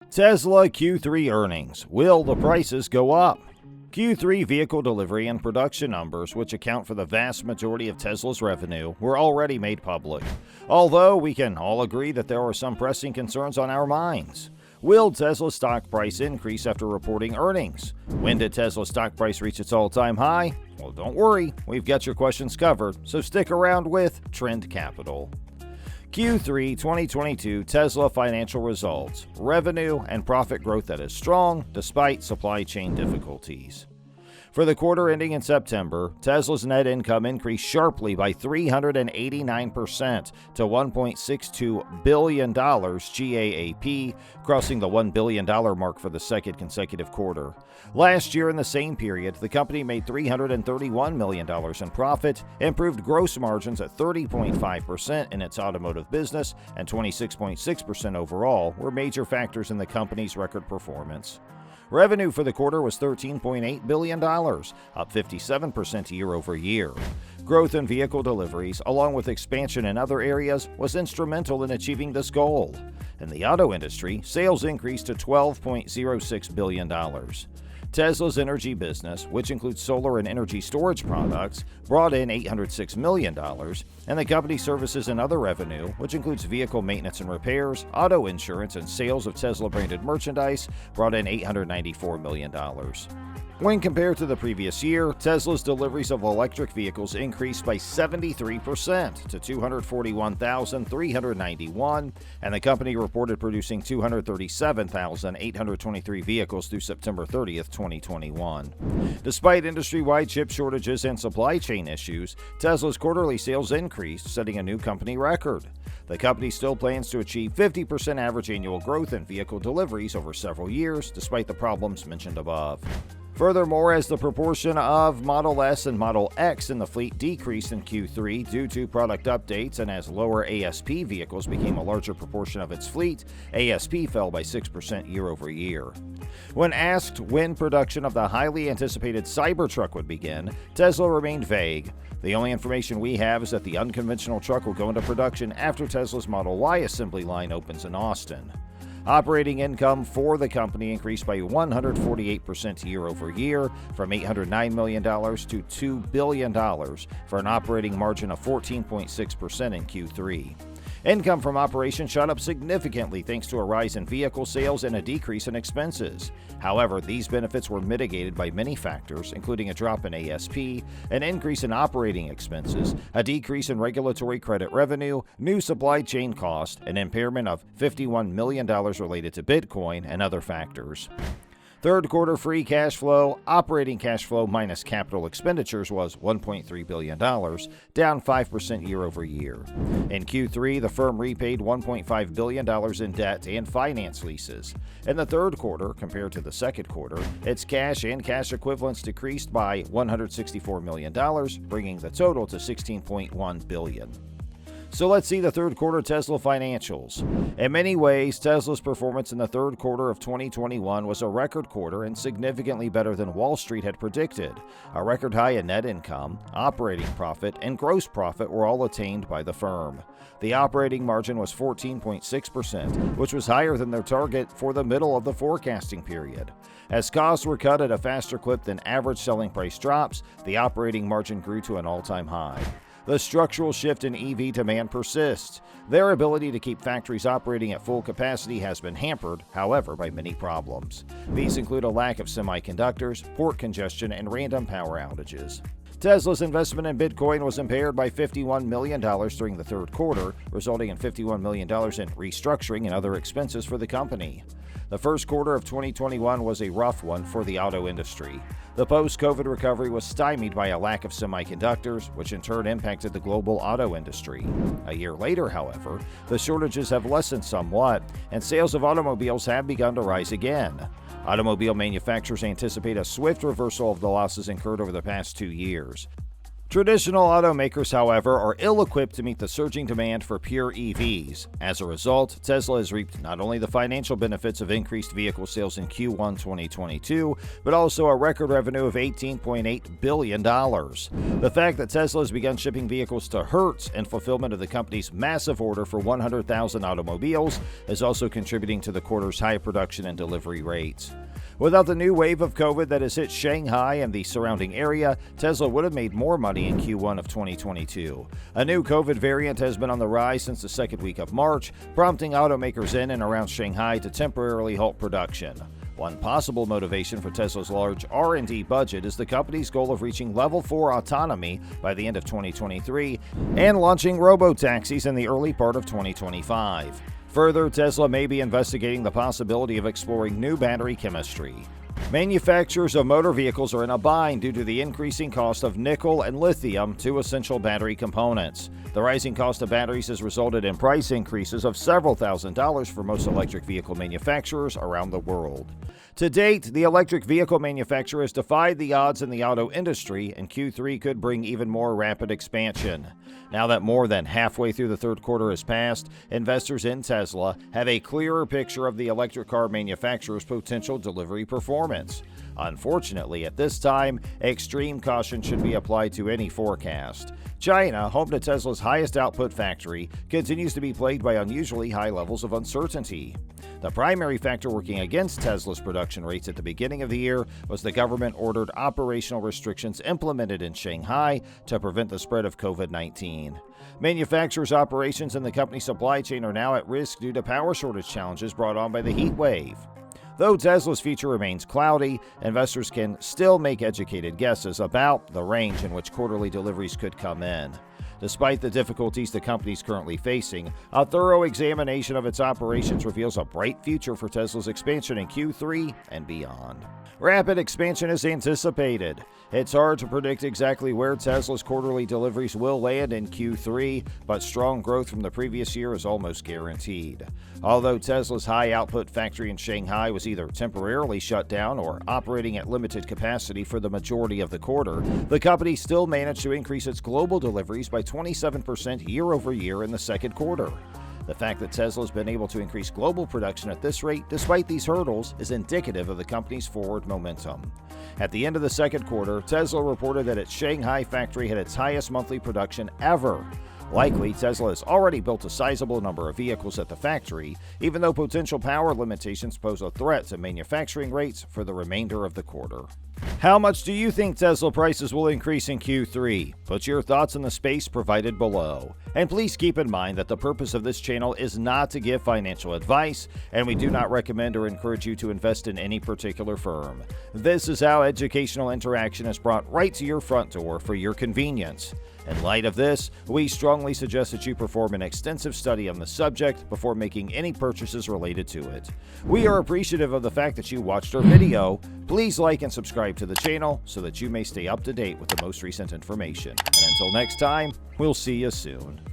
Tesla Q3 earnings. Will the prices go up? Q3 vehicle delivery and production numbers, which account for the vast majority of Tesla's revenue, were already made public. Although we can all agree that there are some pressing concerns on our minds. Will Tesla's stock price increase after reporting earnings? When did Tesla's stock price reach its all-time high? Well, don't worry, we've got your questions covered, so stick around with Trend Capital. Q3 2022 Tesla financial results, revenue and profit growth that is strong despite supply chain difficulties. For the quarter ending in September, Tesla's net income increased sharply by 389% to $1.62 billion GAAP, crossing the $1 billion mark for the second consecutive quarter. Last year in the same period, the company made $331 million in profit, improved gross margins at 30.5% in up automotive business, and 26.6% overall were major factors in the company's record performance. Revenue for the quarter was $13.8 billion, up 57% year over year. Growth in vehicle deliveries, along with expansion in other areas, was instrumental in achieving this goal. In the auto industry, sales increased to $12.06 billion. Tesla's energy business, which includes solar and energy storage products, brought in $806 million, and the company services and other revenue, which includes vehicle maintenance and repairs, auto insurance, and sales of Tesla-branded merchandise, brought in $894 million. When compared to the previous year, Tesla's deliveries of electric vehicles increased by 73% to 241,391, and the company reported producing 237,823 vehicles through September 30th, 2021. Despite industry-wide chip shortages and supply chain issues, Tesla's quarterly sales increased, setting a new company record. The company still plans to achieve 50% average annual growth in vehicle deliveries over several years, despite the problems mentioned above. Furthermore, as the proportion of Model S and Model X in the fleet decreased in Q3 due to product updates and as lower ASP vehicles became a larger proportion of its fleet, ASP fell by 6% year over year. When asked when production of the highly anticipated Cybertruck would begin, Tesla remained vague. The only information we have is that the unconventional truck will go into production after Tesla's Model Y assembly line opens in Austin. Operating income for the company increased by 148% year over year, from $809 million to $2 billion, for an operating margin of 14.6% in Q3. Income from operations shot up significantly thanks to a rise in vehicle sales and a decrease in expenses. However, these benefits were mitigated by many factors, including a drop in ASP, an increase in operating expenses, a decrease in regulatory credit revenue, new supply chain costs, an impairment of $51 million related to Bitcoin, and other factors. Third quarter free cash flow, operating cash flow minus capital expenditures, was $1.3 billion, down 5% year over year. In Q3, the firm repaid $1.5 billion in debt and finance leases. In the third quarter, compared to the second quarter, its cash and cash equivalents decreased by $164 million, bringing the total to $16.1 billion. So let's see the third quarter Tesla financials. In many ways, Tesla's performance in the third quarter of 2021 was a record quarter and significantly better than Wall Street had predicted. A record high in net income, operating profit, and gross profit were all attained by the firm. The operating margin was 14.6%, which was higher than their target for the middle of the forecasting period. As costs were cut at a faster clip than average selling price drops, the operating margin grew to an all-time high. The structural shift in EV demand persists. Their ability to keep factories operating at full capacity has been hampered, however, by many problems. These include a lack of semiconductors, port congestion, and random power outages. Tesla's investment in Bitcoin was impaired by $51 million during the third quarter, resulting in $51 million in restructuring and other expenses for the company. The first quarter of 2021 was a rough one for the auto industry. The post-COVID recovery was stymied by a lack of semiconductors, which in turn impacted the global auto industry. A year later, however, the shortages have lessened somewhat, and sales of automobiles have begun to rise again. Automobile manufacturers anticipate a swift reversal of the losses incurred over the past 2 years. Traditional automakers, however, are ill-equipped to meet the surging demand for pure EVs. As a result, Tesla has reaped not only the financial benefits of increased vehicle sales in Q1 2022, but also a record revenue of $18.8 billion. The fact that Tesla has begun shipping vehicles to Hertz in fulfillment of the company's massive order for 100,000 automobiles is also contributing to the quarter's high production and delivery rates. Without the new wave of COVID that has hit Shanghai and the surrounding area, Tesla would have made more money in Q1 of 2022. A new COVID variant has been on the rise since the second week of March, prompting automakers in and around Shanghai to temporarily halt production. One possible motivation for Tesla's large R&D budget is the company's goal of reaching Level 4 autonomy by the end of 2023 and launching robo-taxis in the early part of 2025. Further, Tesla may be investigating the possibility of exploring new battery chemistry. Manufacturers of motor vehicles are in a bind due to the increasing cost of nickel and lithium, two essential battery components. The rising cost of batteries has resulted in price increases of several $1,000s for most electric vehicle manufacturers around the world. To date, the electric vehicle manufacturer has defied the odds in the auto industry, and Q3 could bring even more rapid expansion. Now that more than halfway through the third quarter has passed, investors in Tesla have a clearer picture of the electric car manufacturer's potential delivery performance. Unfortunately, at this time, extreme caution should be applied to any forecast. China, home to Tesla's highest output factory, continues to be plagued by unusually high levels of uncertainty. The primary factor working against Tesla's production rates at the beginning of the year was the government-ordered operational restrictions implemented in Shanghai to prevent the spread of COVID-19. Manufacturers' operations in the company's supply chain are now at risk due to power shortage challenges brought on by the heat wave. Though Tesla's future remains cloudy, investors can still make educated guesses about the range in which quarterly deliveries could come in. Despite the difficulties the company is currently facing, a thorough examination of its operations reveals a bright future for Tesla's expansion in Q3 and beyond. Rapid expansion is anticipated. It's hard to predict exactly where Tesla's quarterly deliveries will land in Q3, but strong growth from the previous year is almost guaranteed. Although Tesla's high-output factory in Shanghai was either temporarily shut down or operating at limited capacity for the majority of the quarter, the company still managed to increase its global deliveries by 27% year-over-year in the second quarter. The fact that Tesla has been able to increase global production at this rate despite these hurdles is indicative of the company's forward momentum. At the end of the second quarter, Tesla reported that its Shanghai factory had its highest monthly production ever. Likely, Tesla has already built a sizable number of vehicles at the factory, even though potential power limitations pose a threat to manufacturing rates for the remainder of the quarter. How much do you think Tesla prices will increase in Q3? Put your thoughts in the space provided below. And please keep in mind that the purpose of this channel is not to give financial advice, and we do not recommend or encourage you to invest in any particular firm. This is how educational interaction is brought right to your front door for your convenience. In light of this, we strongly suggest that you perform an extensive study on the subject before making any purchases related to it. We are appreciative of the fact that you watched our video. Please like and subscribe to the channel so that you may stay up to date with the most recent information. And until next time, we'll see you soon.